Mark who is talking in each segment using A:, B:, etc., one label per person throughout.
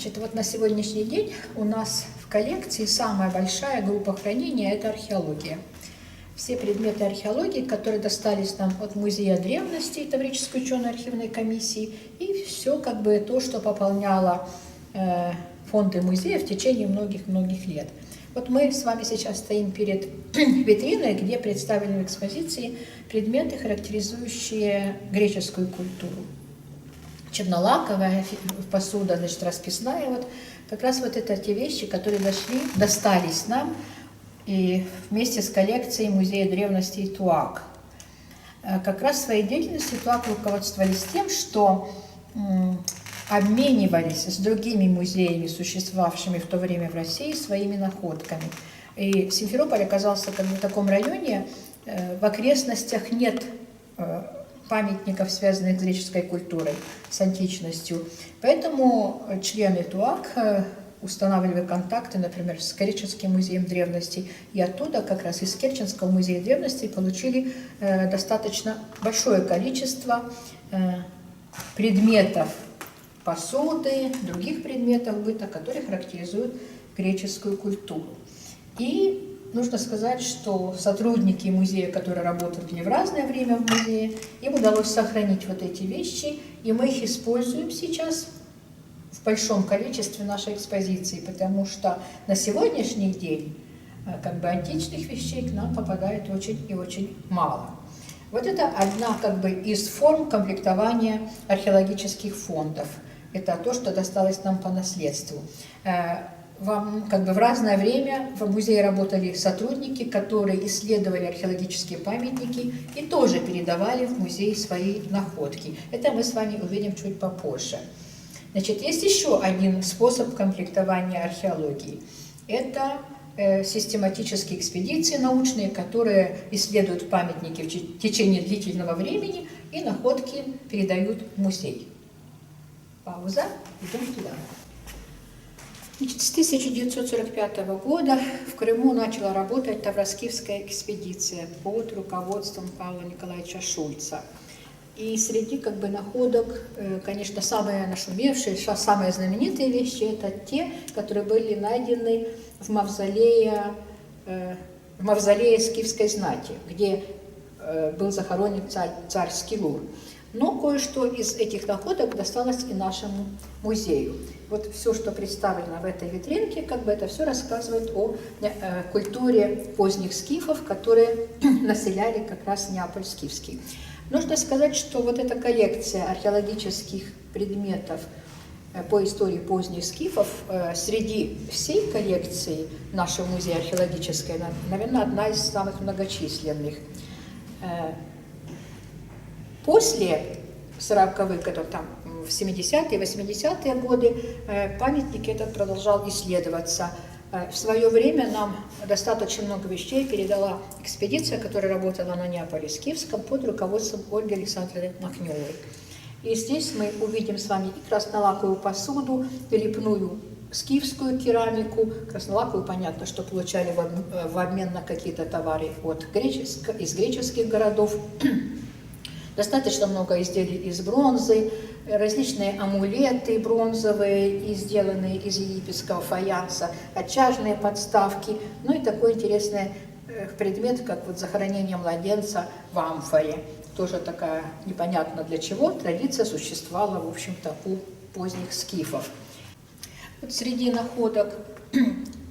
A: Значит, вот на сегодняшний день у нас в коллекции самая большая группа хранения – это археология. Все предметы археологии, которые достались нам от Музея древностей Таврической учено-архивной комиссии, и все как бы то, что пополняло фонды музея в течение многих-многих лет. Вот мы с вами сейчас стоим перед витриной, где представлены в экспозиции предметы, характеризующие греческую культуру. Чернолаковая посуда, значит, расписная. Вот как раз вот это те вещи, которые достались нам и вместе с коллекцией Музея древностей ТУАК. Как раз в своей деятельности ТУАК руководствовались тем, что обменивались с другими музеями, существовавшими в то время в России, своими находками. И Симферополь оказался как бы в таком районе, в окрестностях нет памятников, связанных с греческой культурой, с античностью. Поэтому члены ТУАК устанавливали контакты, например, с Керченским музеем древностей, и оттуда, как раз из Керченского музея древностей, получили достаточно большое количество предметов посуды, других предметов быта, которые характеризуют греческую культуру. И нужно сказать, что сотрудники музея, которые работали в разное время в музее, им удалось сохранить вот эти вещи, и мы их используем сейчас в большом количестве нашей экспозиции, потому что на сегодняшний день как бы античных вещей к нам попадает очень и очень мало. Вот это одна как бы из форм комплектования археологических фондов. Это то, что досталось нам по наследству. Как бы в разное время в музее работали сотрудники, которые исследовали археологические памятники и тоже передавали в музей свои находки. Это мы с вами увидим чуть попозже. Значит, есть еще один способ комплектования археологии. Это систематические экспедиции научные, которые исследуют памятники в течение длительного времени и находки передают в музей. Пауза, идем туда. Значит, с 1945 года в Крыму начала работать Тавроскифская экспедиция под руководством Павла Николаевича Шульца. И среди как бы находок, конечно, самые нашумевшие, самые знаменитые вещи – это те, которые были найдены в мавзолее скифской знати, где был захоронен царь Скилур. Но кое-что из этих находок досталось и нашему музею. Вот все, что представлено в этой витринке, как бы это все рассказывает о культуре поздних скифов, которые населяли как раз Неаполь скифский. Нужно сказать, что вот эта коллекция археологических предметов по истории поздних скифов среди всей коллекции нашего музея археологической, наверное, одна из самых многочисленных. После 40-х, там, в 70-е, 80-е годы памятник этот продолжал исследоваться. В свое время нам достаточно много вещей передала экспедиция, которая работала на Неаполе скифском под руководством Ольги Александровны Махневой. И здесь мы увидим с вами и краснолаковую посуду, и лепную скифскую керамику. Краснолаковую, понятно, что получали в обмен на какие-то товары из греческих городов. Достаточно много изделий из бронзы, различные амулеты бронзовые, сделанные из египетского фаянса, отчажные подставки, ну и такой интересный предмет, как вот захоронение младенца в амфоре. Тоже такая непонятно для чего традиция существовала, в общем-то, у поздних скифов. Вот среди находок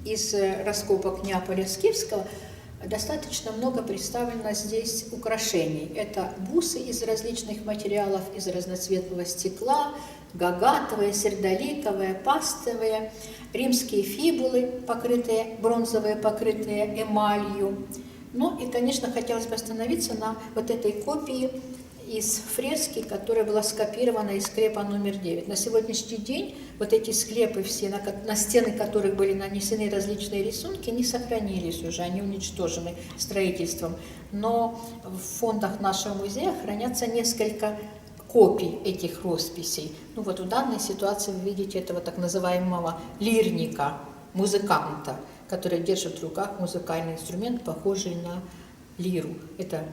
A: из раскопок Неаполя скифского достаточно много представлено здесь украшений. Это бусы из различных материалов, из разноцветного стекла, гагатовые, сердоликовые, пастовые, римские фибулы, бронзовые, покрытые эмалью. Ну и, конечно, хотелось бы остановиться на вот этой копии из фрески, которая была скопирована из склепа номер 9. На сегодняшний день вот эти склепы все, на стены которых были нанесены различные рисунки, не сохранились уже, они уничтожены строительством. Но в фондах нашего музея хранятся несколько копий этих росписей. Ну вот в данной ситуации вы видите этого так называемого лирника, музыканта, который держит в руках музыкальный инструмент, похожий на лиру. Это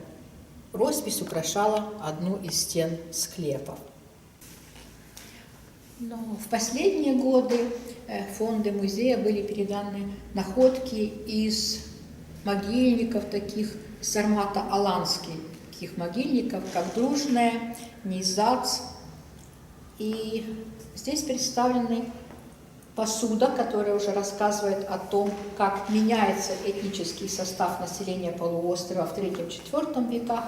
A: роспись украшала одну из стен склепов. Но в последние годы фонды музея были переданы находки из могильников таких сармато-аланских таких могильников, как Дружная, Нейзац. И здесь представлены посуда, которая уже рассказывает о том, как меняется этнический состав населения полуострова в III-IV веках.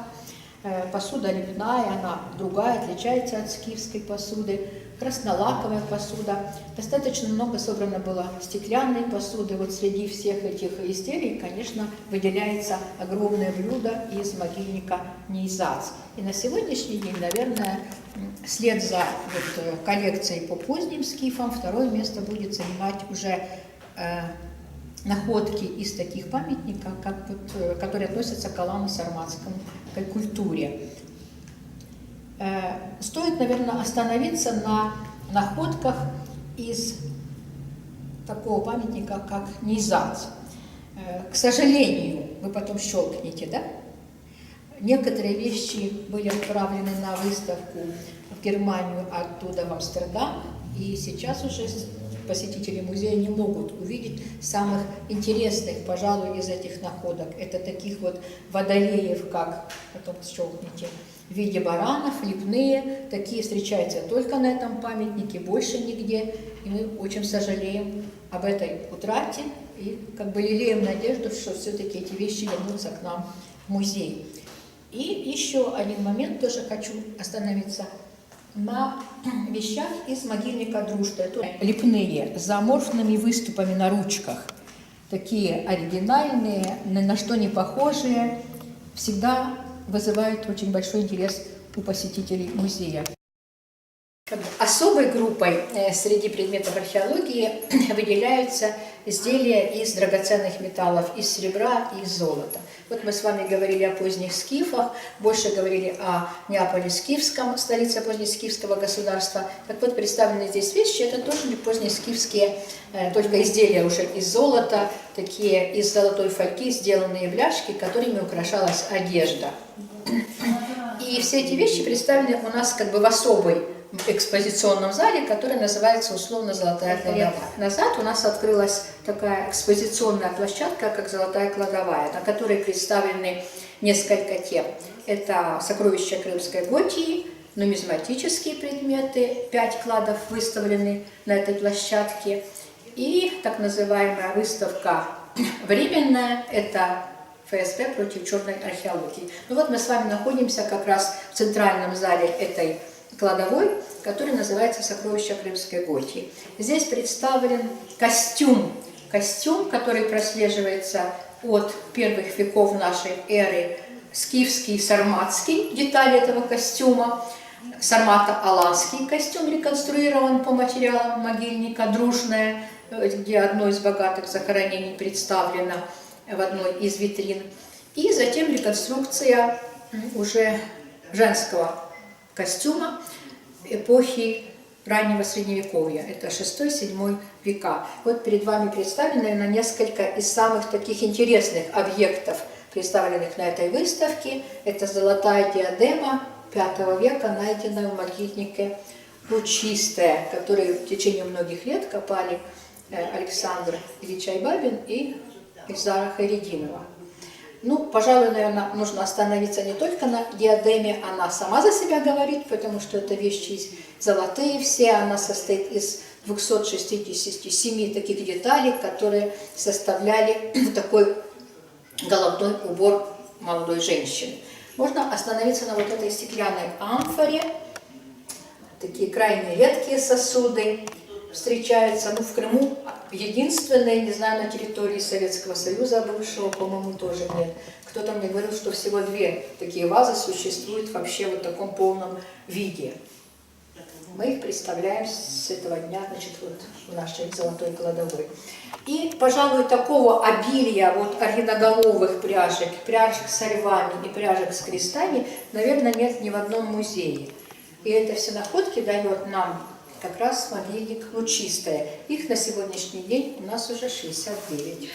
A: Посуда лепная, она другая, отличается от скифской посуды. Краснолаковая посуда. Достаточно много собрано было стеклянной посуды. Вот среди всех этих изделий, конечно, выделяется огромное блюдо из могильника Нейзац. И на сегодняшний день, наверное, вслед за коллекцией по поздним скифам второе место будет занимать уже находки из таких памятников, которые относятся к алано-сарматской культуре. Стоит, наверное, остановиться на находках из такого памятника, как Нейзац. К сожалению, вы потом щелкнете, да? Некоторые вещи были отправлены на выставку в Германию, оттуда в Амстердам, и сейчас уже посетители музея не могут увидеть самых интересных, пожалуй, из этих находок. Это таких вот водолеев, как, потом щелкните, в виде баранов, лепные. Такие встречаются только на этом памятнике, больше нигде. И мы очень сожалеем об этой утрате и как бы лелеем надежду, что все-таки эти вещи вернутся к нам в музей. И еще один момент тоже хочу остановиться на вещах из могильника Дружная. Лепные, с зооморфными выступами на ручках. Такие оригинальные, ни на что не похожие, всегда вызывают очень большой интерес у посетителей музея. Особой группой среди предметов археологии выделяются изделия из драгоценных металлов, из серебра и из золота. Вот мы с вами говорили о поздних скифах, больше говорили о Неаполе скифском, столице позднескифского государства. Так вот, представленные здесь вещи, это тоже не позднескифские, только изделия уже из золота, такие из золотой фольги сделанные бляшки, которыми украшалась одежда. И все эти вещи представлены у нас как бы в особой экспозиционном зале, который называется условно «Золотая кладовая». Назад у нас открылась такая экспозиционная площадка, как «Золотая кладовая», на которой представлены несколько тем. Это сокровища Крымской Готии, нумизматические предметы, 5 кладов выставлены на этой площадке, и так называемая выставка временная, это ФСБ против черной археологии. Ну вот мы с вами находимся как раз в центральном зале этой кладовой, который называется «Сокровища Крымской Готии». Здесь представлен костюм, который прослеживается от первых веков нашей эры, скифский, сарматский, детали этого костюма, сармато-аланский костюм реконструирован по материалам могильника Дружная, где одно из богатых захоронений представлено в одной из витрин, и затем реконструкция уже женского костюма эпохи раннего Средневековья, это 6-7 века. Вот перед вами представлены, наверное, несколько из самых таких интересных объектов, представленных на этой выставке. Это золотая диадема V века, найденная в могильнике Лучистая, который в течение многих лет копали Александр Ильич Айбабин и Ильзара Хайретдинова. Ну, пожалуй, наверное, нужно остановиться не только на диадеме, она сама за себя говорит, потому что это вещи золотые все, она состоит из 267 таких деталей, которые составляли такой головной убор молодой женщины. Можно остановиться на вот этой стеклянной амфоре, такие крайне редкие сосуды встречаются, ну, в Крыму единственные, не знаю, на территории Советского Союза бывшего, по-моему, тоже нет. Кто-то мне говорил, что всего 2 такие вазы существуют вообще в таком полном виде. Мы их представляем с этого дня, значит, вот в нашей золотой кладовой. И, пожалуй, такого обилия вот оригиноголовых пряжек, пряжек со львами и пряжек с крестами, наверное, нет ни в одном музее. И это все находки дает нам как раз могильник Лучистая. Их на сегодняшний день у нас уже 69.